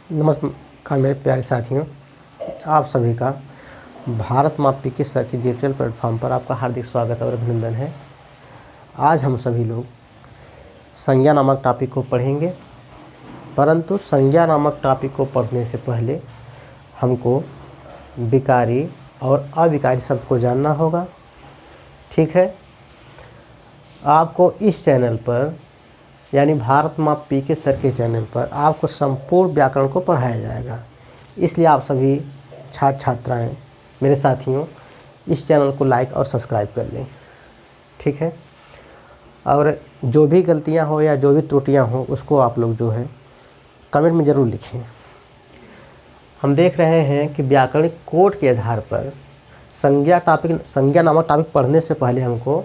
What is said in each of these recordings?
नमस्कार मेरे प्यारे साथियों, आप सभी का भारत मापी के सर के डिजिटल प्लेटफॉर्म पर आपका हार्दिक स्वागत और अभिनंदन है। आज हम सभी लोग संज्ञा नामक टॉपिक को पढ़ेंगे, परंतु संज्ञा नामक टॉपिक को पढ़ने से पहले हमको विकारी और अविकारी शब्द को जानना होगा। ठीक है, आपको इस चैनल पर यानी भारत मापी के सर के चैनल पर आपको संपूर्ण व्याकरण को पढ़ाया जाएगा। इसलिए आप सभी छात्र छात्राएं, मेरे साथियों, इस चैनल को लाइक और सब्सक्राइब कर लें। ठीक है, और जो भी गलतियां हो या जो भी त्रुटियां हो उसको आप लोग जो है कमेंट में ज़रूर लिखें। हम देख रहे हैं कि व्याकरणिक कोड के आधार पर संज्ञा नामक टॉपिक पढ़ने से पहले हमको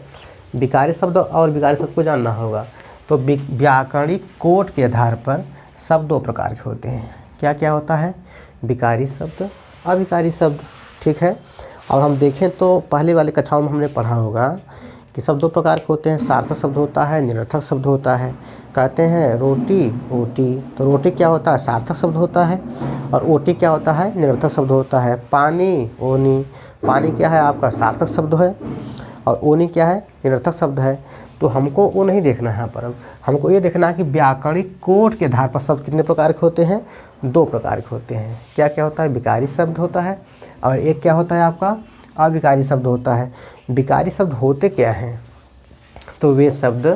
विकारी शब्द और विकारी शब्द को जानना होगा। तो व्याकरणिक कोड के आधार पर शब्द दो प्रकार के होते हैं। क्या क्या होता है? विकारी शब्द, अविकारी शब्द। ठीक है, और हम देखें तो पहले वाले कक्षाओं में हमने पढ़ा होगा कि शब्द दो प्रकार के होते हैं। सार्थक शब्द होता है, निरर्थक शब्द होता है। कहते हैं रोटी ओटी, तो रोटी क्या होता है? सार्थक शब्द होता है। और ओटी क्या होता है? निरर्थक शब्द होता है। पानी ओनी, पानी क्या है? आपका सार्थक शब्द है, और ओनी क्या है? निरर्थक शब्द है। तो हमको वो नहीं देखना है यहाँ पर, हमको ये देखना है कि व्याकरणिक कोड के आधार पर शब्द कितने प्रकार के होते हैं? दो प्रकार के होते हैं। क्या क्या होता है? विकारी शब्द होता है और एक क्या होता है आपका? अविकारी शब्द होता है। विकारी शब्द होते क्या हैं? तो वे शब्द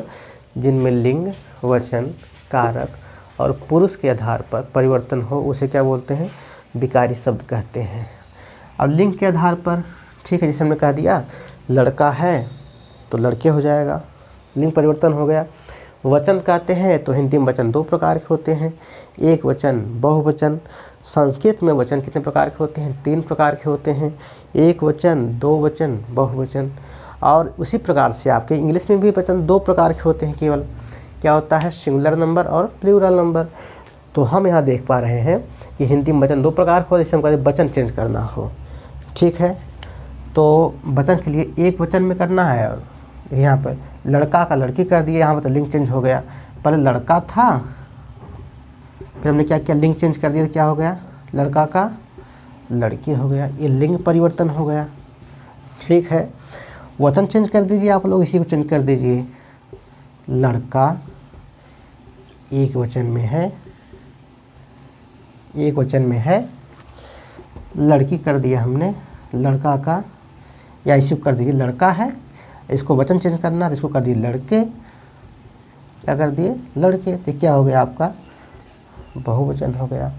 जिनमें लिंग, वचन, कारक और पुरुष के आधार पर परिवर्तन हो उसे क्या बोलते हैं? विकारी शब्द कहते हैं। अब लिंग के आधार पर, ठीक है, जैसे हमने कह दिया लड़का है तो लड़के हो जाएगा, लिंग परिवर्तन हो गया। वचन कहते हैं तो हिंदी में वचन दो प्रकार के होते हैं, एक वचन, बहुवचन। संस्कृत में वचन कितने प्रकार के होते हैं? तीन प्रकार के होते हैं, एक वचन, दो वचन, बहुवचन। और उसी प्रकार से आपके इंग्लिश में भी वचन दो प्रकार के होते हैं केवल। क्या होता है? सिंगुलर नंबर और प्लूरल नंबर। तो हम यहाँ देख पा रहे हैं कि हिंदी में वचन दो प्रकार के हो, जैसे हम कहते हैं वचन चेंज करना हो। ठीक है, तो वचन के लिए एक वचन में करना है, और यहाँ पर लड़का का लड़की कर दिया, यहाँ पर तो लिंग चेंज हो गया। पहले लड़का था, फिर हमने क्या किया? लिंग चेंज कर दिया, तो क्या हो गया? लड़का का लड़की हो गया। ये लिंग परिवर्तन हो गया। ठीक है, वचन चेंज कर दीजिए आप लोग, इसी को चेंज कर दीजिए। लड़का एक वचन में है, एक वचन में है, लड़की कर दिया हमने, लड़का का, या इसी को कर दीजिए लड़का है, इसको वचन चेंज करना है, इसको कर दिए लड़के। क्या कर दिए? लड़के। तो क्या हो गया आपका? बहुवचन हो गया।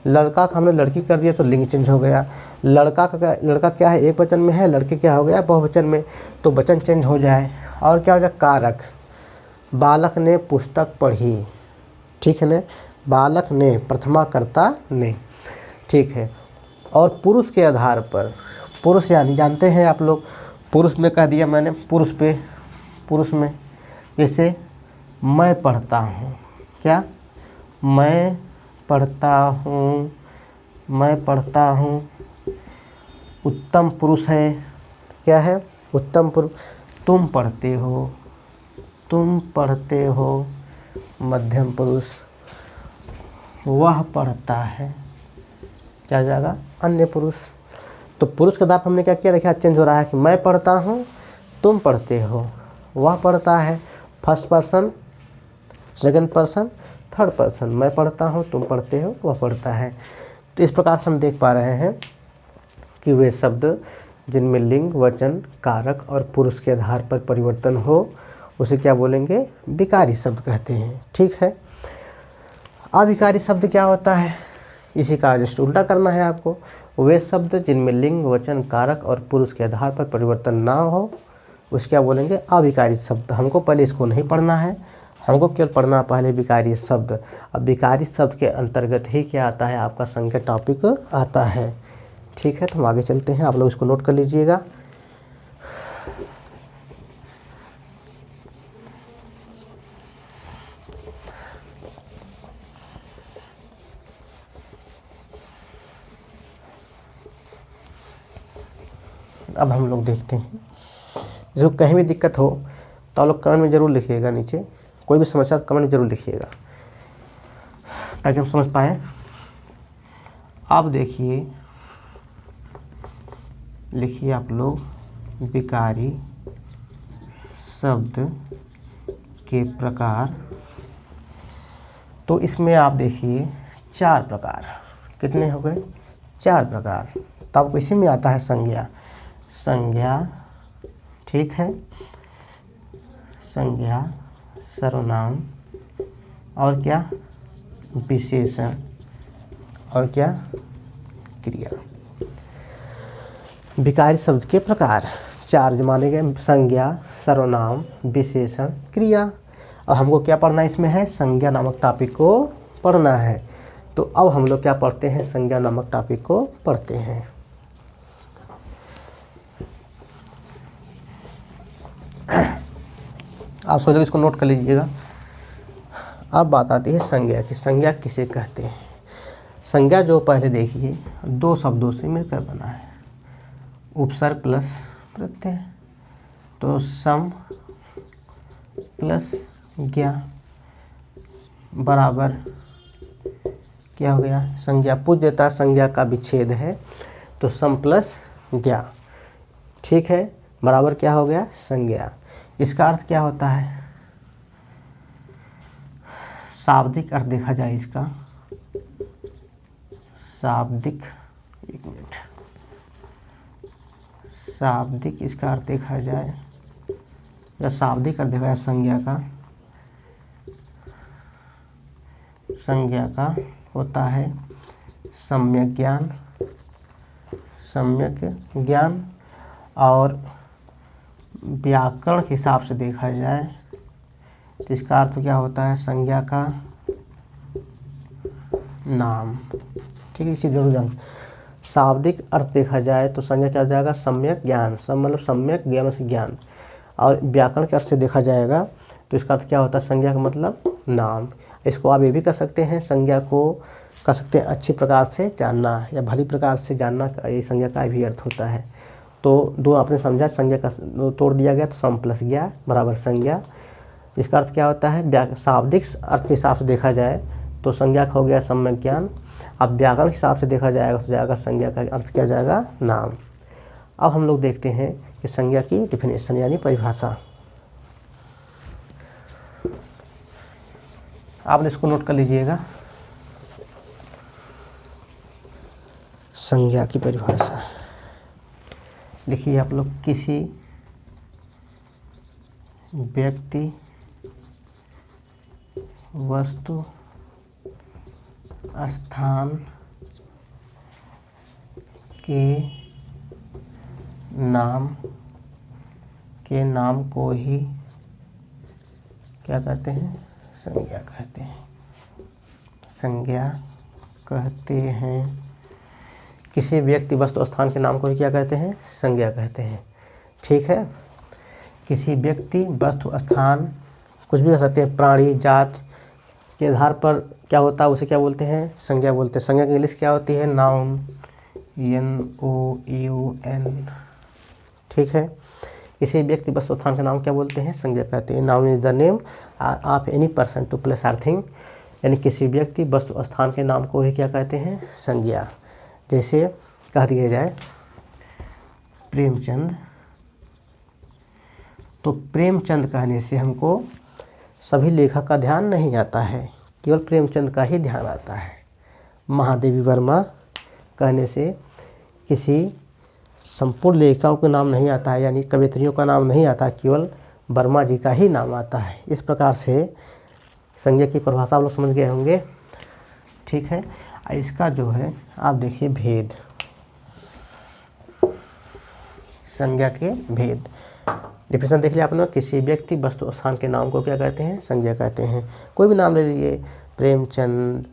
लड़का का हमने लड़की कर दिया तो लिंग चेंज हो गया। लड़का क्या है? एक वचन में है, लड़के क्या हो गया? बहुवचन में, तो वचन चेंज हो जाए। और क्या हो जाए? कारक, बालक ने पुस्तक पढ़ी। ठीक है ना, बालक ने, प्रथमा कर्ता ने। ठीक है, और पुरुष के आधार पर, पुरुष यानी जानते हैं आप लोग, पुरुष में कह दिया मैंने, पुरुष में जैसे मैं पढ़ता हूँ। क्या? मैं पढ़ता हूँ, मैं पढ़ता हूँ। उत्तम पुरुष है। क्या है? उत्तम पुरुष। तुम पढ़ते हो, तुम पढ़ते हो। मध्यम पुरुष। वह पढ़ता है। क्या जाएगा? अन्य पुरुष। तो पुरुष के आधार पर हमने क्या किया? देखिए चेंज हो रहा है कि मैं पढ़ता हूँ, तुम पढ़ते हो, वह पढ़ता है। First person, second person, third person. मैं पढ़ता हूँ, तुम पढ़ते हो, वह पढ़ता है। तो इस प्रकार से हम देख पा रहे हैं कि वे शब्द जिनमें लिंग, वचन, कारक और पुरुष के आधार पर परिवर्तन हो उसे क्या बोलेंगे? विकारी शब्द कहते हैं। ठीक है, अविकारी शब्द क्या होता है? इसी का जस्ट उल्टा करना है आपको। वे शब्द जिनमें लिंग, वचन, कारक और पुरुष के आधार पर परिवर्तन ना हो उसे क्या बोलेंगे? अविकारी शब्द। हमको पहले इसको नहीं पढ़ना है, हमको केवल पढ़ना पहले विकारी शब्द। अब विकारी शब्द के अंतर्गत ही क्या आता है? आपका संज्ञा टॉपिक आता है। ठीक है, तो हम आगे चलते हैं, आप लोग इसको नोट कर लीजिएगा। अब हम लोग देखते हैं, जो कहीं भी दिक्कत हो तो आप लोग कमेंट में ज़रूर लिखिएगा। नीचे कोई भी समस्या तो कमेंट में ज़रूर लिखिएगा ताकि हम समझ पाएँ अब देखिए, लिखिए आप लोग विकारी शब्द के प्रकार। तो इसमें आप देखिए 4 प्रकार, कितने हो गए? 4 प्रकार। तो आपको इसी में आता है संज्ञा, संज्ञा, ठीक है, संज्ञा, सर्वनाम, और क्या? विशेषण, और क्या? क्रिया। विकारी शब्द के प्रकार 4 जो माने गए, संज्ञा, सर्वनाम, विशेषण, क्रिया। अब हमको क्या पढ़ना इसमें है? संज्ञा नामक टॉपिक को पढ़ना है। तो अब हम लोग क्या पढ़ते हैं? संज्ञा नामक टॉपिक को पढ़ते हैं। आप सब लोग इसको नोट कर लीजिएगा। अब बात आती है संज्ञा की। संज्ञा किसे कहते हैं? संज्ञा जो पहले देखिए 2 शब्दों से मिलकर बना है, उपसर्ग प्लस प्रत्यय। तो सम प्लस ज्ञा बराबर क्या हो गया? संज्ञा। पूछ देता संज्ञा का विच्छेद है, तो सम प्लस ज्ञा, ठीक है, बराबर क्या हो गया? संज्ञा। इसका अर्थ क्या होता है? शाब्दिक अर्थ देखा जाए इसका, शाब्दिक, एक मिनट, शाब्दिक इसका अर्थ देखा जाए, या शाब्दिक अर्थ देखा जाए संज्ञा का, संज्ञा का होता है सम्यक ज्ञान, सम्यक ज्ञान। और व्याकरण के हिसाब से देखा जाए तो इसका अर्थ क्या होता है? संज्ञा का नाम, ठीक है, इसी जरूर जान। शाब्दिक अर्थ देखा जाए तो संज्ञा क्या हो जाएगा? सम्यक ज्ञान, मतलब सम्यक ज्ञान से ज्ञान। और व्याकरण के अर्थ से देखा जाएगा तो इसका अर्थ क्या होता है? संज्ञा का मतलब नाम। इसको आप ये भी कह सकते हैं, संज्ञा को कह सकते हैं अच्छी प्रकार से जानना या भली प्रकार से जानना, ये संज्ञा का भी अर्थ होता है। तो 2 आपने समझा, संज्ञा का तोड़ दिया गया, तो सम प्लस ज्ञा बराबर संज्ञा। इसका अर्थ क्या होता है? शाब्दिक अर्थ के हिसाब से देखा जाए तो संज्ञा का हो गया सम्यक ज्ञान। अब व्याकरण के हिसाब से देखा जाएगा तो जाएगा संज्ञा का अर्थ क्या जाएगा? नाम। अब हम लोग देखते हैं कि संज्ञा की डिफिनेशन यानी परिभाषा। आपने इसको नोट कर लीजिएगा। संज्ञा की परिभाषा लिखिए आप लोग, किसी व्यक्ति, वस्तु, स्थान के नाम को ही क्या कहते हैं? संज्ञा कहते हैं, संज्ञा कहते हैं। किसी व्यक्ति, वस्तु, स्थान के नाम को ही क्या कहते हैं? संज्ञा कहते हैं, ठीक है। किसी व्यक्ति, वस्तु, स्थान, कुछ भी कह सकते हैं, प्राणी, जात के आधार पर क्या होता है उसे क्या बोलते हैं? संज्ञा बोलते हैं। संज्ञा की इंग्लिश क्या होती है? नाउन, NOUN, ठीक है। किसी व्यक्ति, वस्तु, स्थान का नाम क्या बोलते हैं? संज्ञा कहते हैं। Noun is the name of any person to place और थिंग, यानी किसी व्यक्ति, वस्तु, स्थान के नाम को ही क्या कहते हैं? संज्ञा। जैसे कह दिया जाए प्रेमचंद, तो प्रेमचंद कहने से हमको सभी लेखक का ध्यान नहीं आता है, केवल प्रेमचंद का ही ध्यान आता है। महादेवी वर्मा कहने से किसी संपूर्ण लेखकों का नाम नहीं आता है, यानी कवियत्रियों का नाम नहीं आता, केवल वर्मा जी का ही नाम आता है। इस प्रकार से संज्ञा की परिभाषा आप लोग समझ गए होंगे, ठीक है। इसका जो है आप देखिए भेद, संज्ञा के भेद, डिफिनेशन देख लिया आपने। किसी व्यक्ति, वस्तु, स्थान के नाम को क्या कहते हैं? संज्ञा कहते हैं। कोई भी नाम ले लीजिए, प्रेमचंद,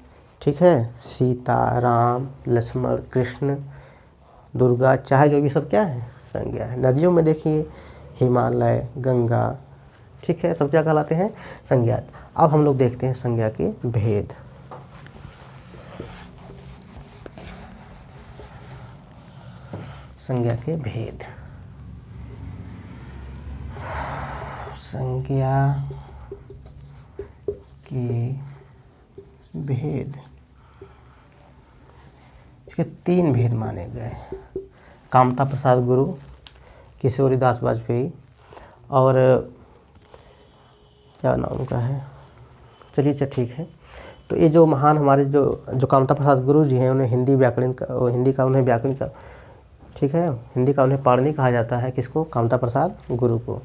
ठीक है, सीता, राम, लक्ष्मण, कृष्ण, दुर्गा, चाहे जो भी सब क्या है? संज्ञा है। नदियों में देखिए हिमालय, गंगा, ठीक है, सब क्या कहलाते हैं? संज्ञा। अब हम लोग देखते हैं संज्ञा के भेद। संज्ञा के भेद, संज्ञा के भेद। इसके 3 भेद माने गए। कामता प्रसाद गुरु, किशोरीदास वाजपेयी और क्या नाम उनका है, चलिए ठीक है। तो ये जो महान हमारे जो कामता प्रसाद गुरु जी हैं, उन्हें हिंदी का उन्हें व्याकरण का, ठीक है, हिंदी का उन्हें पाणिनि कहा जाता है। किसको? कामता प्रसाद गुरु को।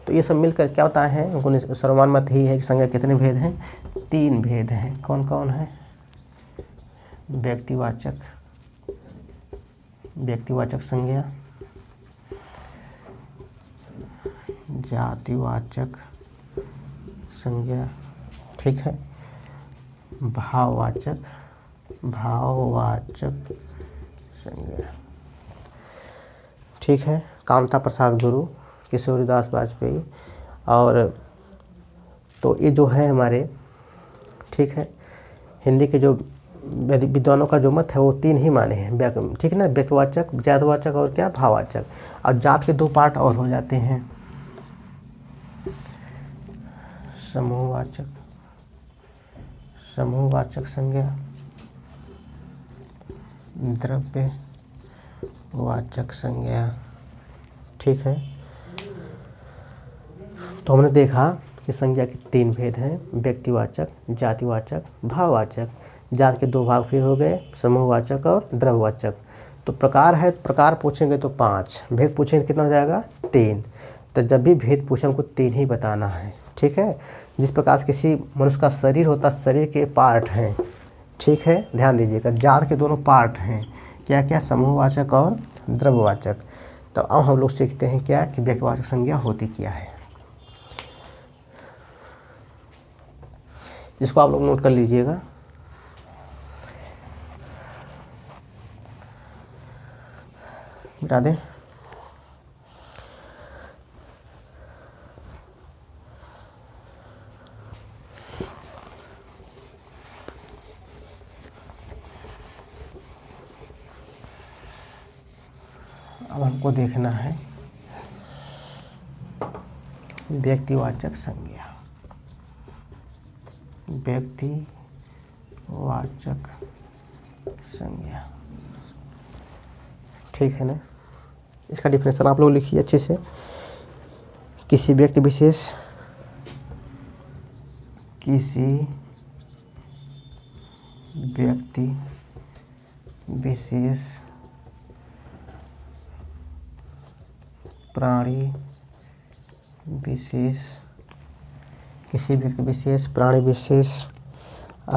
तो ये सब मिलकर क्या होता है, उनको सर्वमान्य मत ही है कि संज्ञा कितने भेद हैं? 3 भेद हैं। कौन कौन है? व्यक्तिवाचक संज्ञा, जातिवाचक संज्ञा, ठीक है, भाववाचक संज्ञा, ठीक है। कामता प्रसाद गुरु, किशोरीदास वाजपेयी और तो ये जो है हमारे, ठीक है, हिंदी के जो विद्वानों का जो मत है वो 3 ही माने हैं, ठीक है ना, व्यक्तिवाचक, जातवाचक और क्या, भाववाचक। और जात के 2 पार्ट और हो जाते हैं, समूहवाचक संज्ञा, द्रव्यवाचक संज्ञा, ठीक है। तो हमने देखा कि संज्ञा के 3 भेद हैं, व्यक्तिवाचक, जातिवाचक, भाववाचक। जात के 2 भाग फिर हो गए, समूहवाचक और द्रव्यवाचक। तो प्रकार है, प्रकार पूछेंगे तो 5, भेद पूछेंगे कितना हो जाएगा? 3। तो जब भी भेद पूछे हमको 3 ही बताना है, ठीक है। जिस प्रकार से किसी मनुष्य का शरीर होता है, शरीर के पार्ट हैं, ठीक है, ध्यान दीजिएगा। जात के दोनों पार्ट हैं, क्या क्या? समूहवाचक और द्रव्यवाचक। तो अब हम लोग सीखते हैं क्या कि व्यक्तिवाचक संज्ञा होती क्या है। इसको आप लोग नोट कर लीजिएगा। मिटा दें। अब हमको देखना है व्यक्तिवाचक संज्ञा। व्यक्तिवाचक संज्ञा, ठीक है ना। इसका डिफिनेशन आप लोग लिखिए अच्छे से। किसी व्यक्ति विशेष प्राणी विशेष, किसी व्यक्ति विशेष, प्राणी विशेष,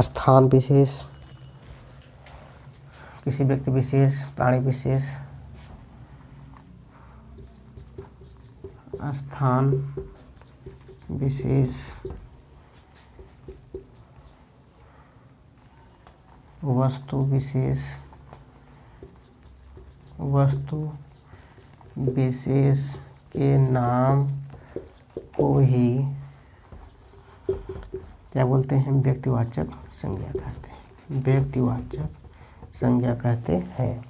स्थान विशेष, किसी व्यक्ति विशेष, प्राणी विशेष, स्थान विशेष, वस्तु विशेष के नाम को ही क्या बोलते हैं? व्यक्तिवाचक संज्ञा कहते हैं। व्यक्तिवाचक संज्ञा कहते हैं।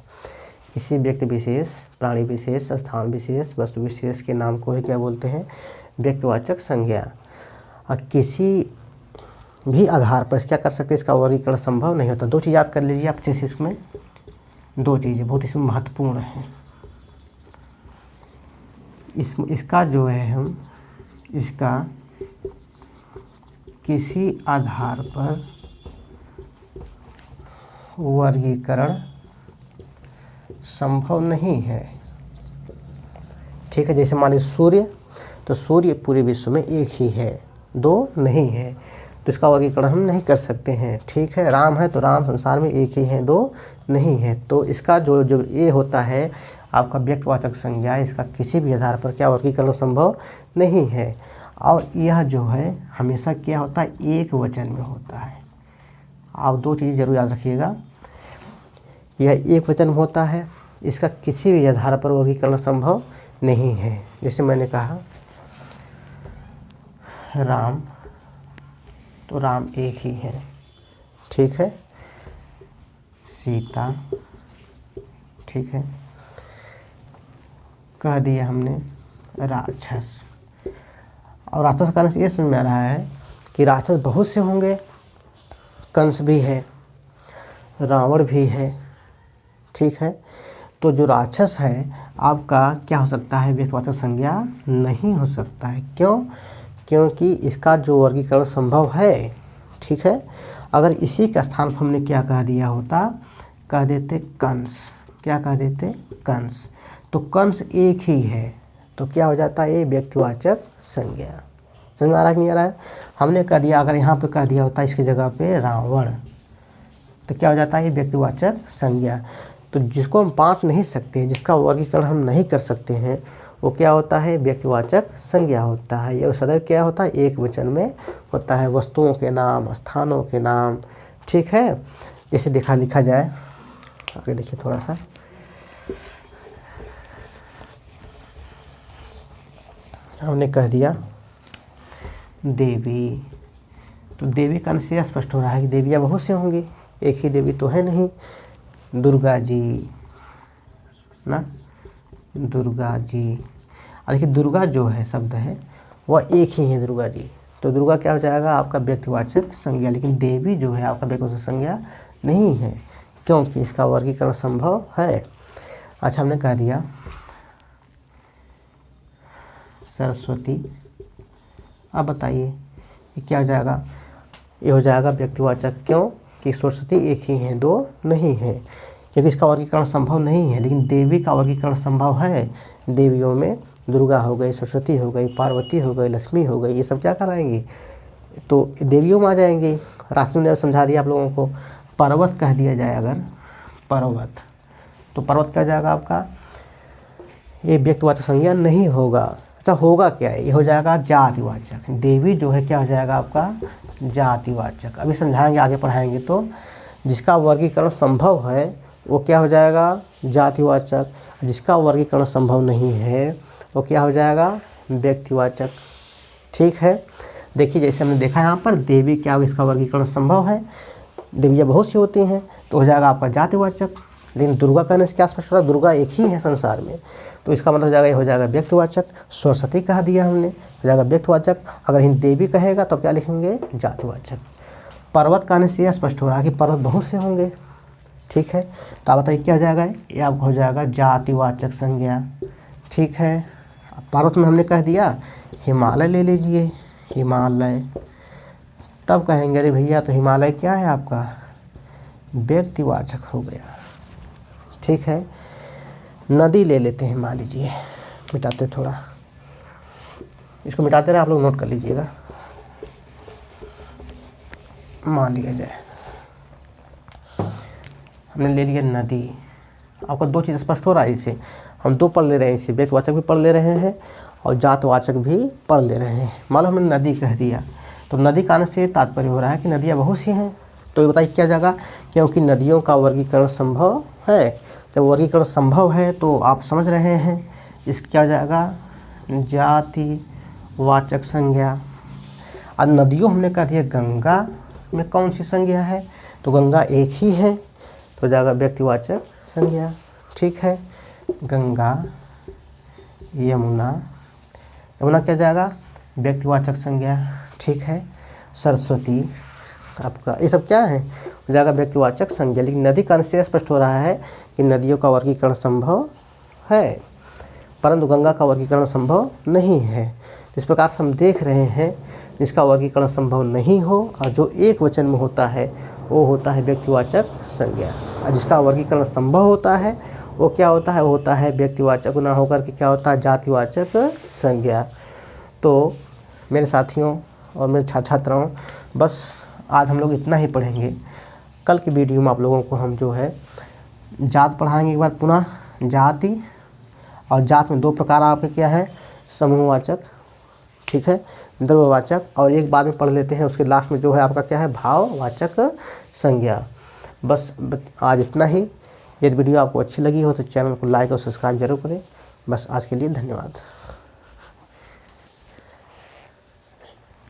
किसी व्यक्ति विशेष, प्राणी विशेष, स्थान विशेष, वस्तु विशेष के नाम को ही क्या बोलते हैं? व्यक्तिवाचक संज्ञा। और किसी भी आधार पर क्या कर सकते हैं? इसका वर्गीकरण संभव नहीं होता। 2 चीज़ याद कर लीजिए आप जैसे इसमें, 2 चीज़ें बहुत इसमें महत्वपूर्ण हैं। इसका जो है हम इसका किसी आधार पर वर्गीकरण संभव नहीं है, ठीक है। जैसे मान लीजिए सूर्य, तो सूर्य पूरे विश्व में एक ही है, 2 नहीं है, तो इसका वर्गीकरण हम नहीं कर सकते हैं, ठीक है। राम है तो राम संसार में एक ही हैं, 2 नहीं है। तो इसका जो ये होता है आपका व्यक्तिवाचक संज्ञा, इसका किसी भी आधार पर क्या वर्गीकरण संभव नहीं है। और यह जो है हमेशा क्या होता है? एक वचन में होता है। आप 2 चीज़ जरूर याद रखिएगा, यह एक वचन होता है, इसका किसी भी आधार पर वर्गीकरण संभव नहीं है। जैसे मैंने कहा राम, तो राम एक ही है, ठीक है। सीता, ठीक है। कह दिया हमने राक्षस, और राक्षस का ये समझ में आ रहा है कि राक्षस बहुत से होंगे, कंस भी है, रावण भी है, ठीक है। तो जो राक्षस है आपका क्या हो सकता है, व्यक्तिवाचक संज्ञा नहीं हो सकता है। क्यों? क्योंकि इसका जो वर्गीकरण संभव है, ठीक है। अगर इसी का स्थान पर हमने क्या कह दिया होता, कह देते कंस। क्या कह देते? कंस। तो कंस एक ही है, तो क्या हो जाता है, ये व्यक्तिवाचक संज्ञा। समझ में आ रहा है कि नहीं आ रहा है? हमने कह दिया, अगर यहाँ पे कह दिया होता इसकी जगह पे रावण, तो क्या हो जाता है, ये व्यक्तिवाचक संज्ञा। तो जिसको हम बांट नहीं सकते, जिसका वर्गीकरण हम नहीं कर सकते हैं, वो क्या होता है, व्यक्तिवाचक संज्ञा होता है। ये सदैव क्या होता है, एक वचन में होता है, वस्तुओं के नाम, स्थानों के नाम, ठीक है। जैसे लिखा जाए, आगे देखिए थोड़ा सा, हमने कह दिया देवी, तो देवी का से स्पष्ट हो रहा है कि देवियाँ बहुत से होंगी, एक ही देवी तो है नहीं। दुर्गा जी ना, दुर्गा जी, देखिए दुर्गा जो है शब्द है वह एक ही है, दुर्गा जी। तो दुर्गा क्या हो जाएगा, आपका व्यक्तिवाचक संज्ञा। लेकिन देवी जो है आपका व्यक्तिवाचक संज्ञा नहीं है, क्योंकि इसका वर्गीकरण संभव है। अच्छा, हमने कह दिया सरस्वती। अब बताइए ये क्या हो जाएगा, ये हो जाएगा व्यक्तिवाचक। क्यों? कि सरस्वती एक ही है, दो नहीं है, क्योंकि इसका वर्गीकरण संभव नहीं है। लेकिन देवी का वर्गीकरण संभव है। देवियों में दुर्गा हो गई, सरस्वती हो गई, पार्वती हो गई, लक्ष्मी हो गई, ये सब क्या कराएंगी, तो देवियों में आ जाएंगी। राशि ने समझा दिया आप लोगों को। पर्वत कह दिया जाए अगर, पर्वत, तो पर्वत क्या हो जाएगा आपका, ये व्यक्तिवाचक संज्ञा नहीं होगा। अच्छा, होगा क्या है, ये हो जाएगा जातिवाचक। देवी जो है क्या हो जाएगा आपका, जातिवाचक। अभी समझाएंगे, आगे पढ़ाएंगे। तो जिसका वर्गीकरण संभव है वो क्या हो जाएगा, जातिवाचक। जिसका वर्गीकरण संभव नहीं है वो क्या हो जाएगा, व्यक्तिवाचक, ठीक है। देखिए जैसे हमने देखा यहाँ पर, देवी क्या, इसका वर्गीकरण संभव है, देवियाँ बहुत सी होती हैं, तो हो जाएगा आपका जातिवाचक। लेकिन दुर्गा कहने से क्या स्पष्ट हो रहा है, दुर्गा एक ही है संसार में, तो इसका मतलब हो जाएगा, ये हो जाएगा व्यक्तिवाचक। सरस्वती कह दिया हमने, हो जाएगा व्यक्तिवाचक। अगर हिंदी देवी कहेगा तो क्या लिखेंगे, जातिवाचक। पर्वत कहने से यह स्पष्ट हो रहा है कि पर्वत बहुत से होंगे, ठीक है। तो आप बताइए क्या हो जाएगा, ये आपको हो जाएगा जातिवाचक संज्ञा, ठीक है। पर्वत में हमने कह दिया हिमालय ले लीजिए, हिमालय, तब कहेंगे अरे भैया तो हिमालय क्या है आपका, व्यक्तिवाचक हो गया, ठीक है। नदी ले लेते हैं, मान लीजिए, मिटाते थोड़ा, इसको मिटाते रहे, आप लोग नोट कर लीजिएगा। मान लिया जाए हमने ले लिया नदी। आपको दो चीज़ स्पष्ट हो रहा है, इसे हम दो पढ़ ले रहे हैं, इसे व्यक्तिवाचक भी पढ़ ले रहे हैं और जातवाचक भी पढ़ ले रहे हैं। मान लो हमने नदी कह दिया, तो नदी का आने से तात्पर्य हो रहा है कि नदियाँ बहुत सी हैं। तो ये बताइए क्या जाएगा, क्योंकि नदियों का वर्गीकरण संभव है। जब वर्गीकरण संभव है तो आप समझ रहे हैं, इस क्या हो जाएगा, जातिवाचक संज्ञा। अब नदियों हमने कह दिया, गंगा में कौन सी संज्ञा है, तो गंगा एक ही है, तो जाएगा व्यक्तिवाचक संज्ञा, ठीक है। गंगा, यमुना, यमुना क्या जाएगा, व्यक्तिवाचक संज्ञा, ठीक है। सरस्वती आपका, ये सब क्या है, हो जाएगा व्यक्तिवाचक संज्ञा। लेकिन नदी का निश्चय स्पष्ट हो रहा है कि नदियों का वर्गीकरण संभव है, परंतु गंगा का वर्गीकरण संभव नहीं है। इस प्रकार से हम देख रहे हैं, जिसका वर्गीकरण संभव नहीं हो और जो एक वचन में होता है वो होता है व्यक्तिवाचक संज्ञा, और जिसका वर्गीकरण संभव होता है वो क्या होता है, वो होता है व्यक्तिवाचक, ना होकर के क्या होता है, जातिवाचक संज्ञा। तो मेरे साथियों और मेरे छात्राओं, बस आज हम लोग इतना ही पढ़ेंगे। कल की वीडियो में आप लोगों को हम जो है जात पढ़ाएंगे एक बार पुनः, जाति, और जात में दो प्रकार आपके क्या है, समूहवाचक, ठीक है, द्रव्यवाचक, और एक बाद में पढ़ लेते हैं उसके लास्ट में जो है आपका क्या है, भाववाचक संज्ञा। बस आज इतना ही। यदि वीडियो आपको अच्छी लगी हो तो चैनल को लाइक और सब्सक्राइब जरूर करें। बस आज के लिए धन्यवाद।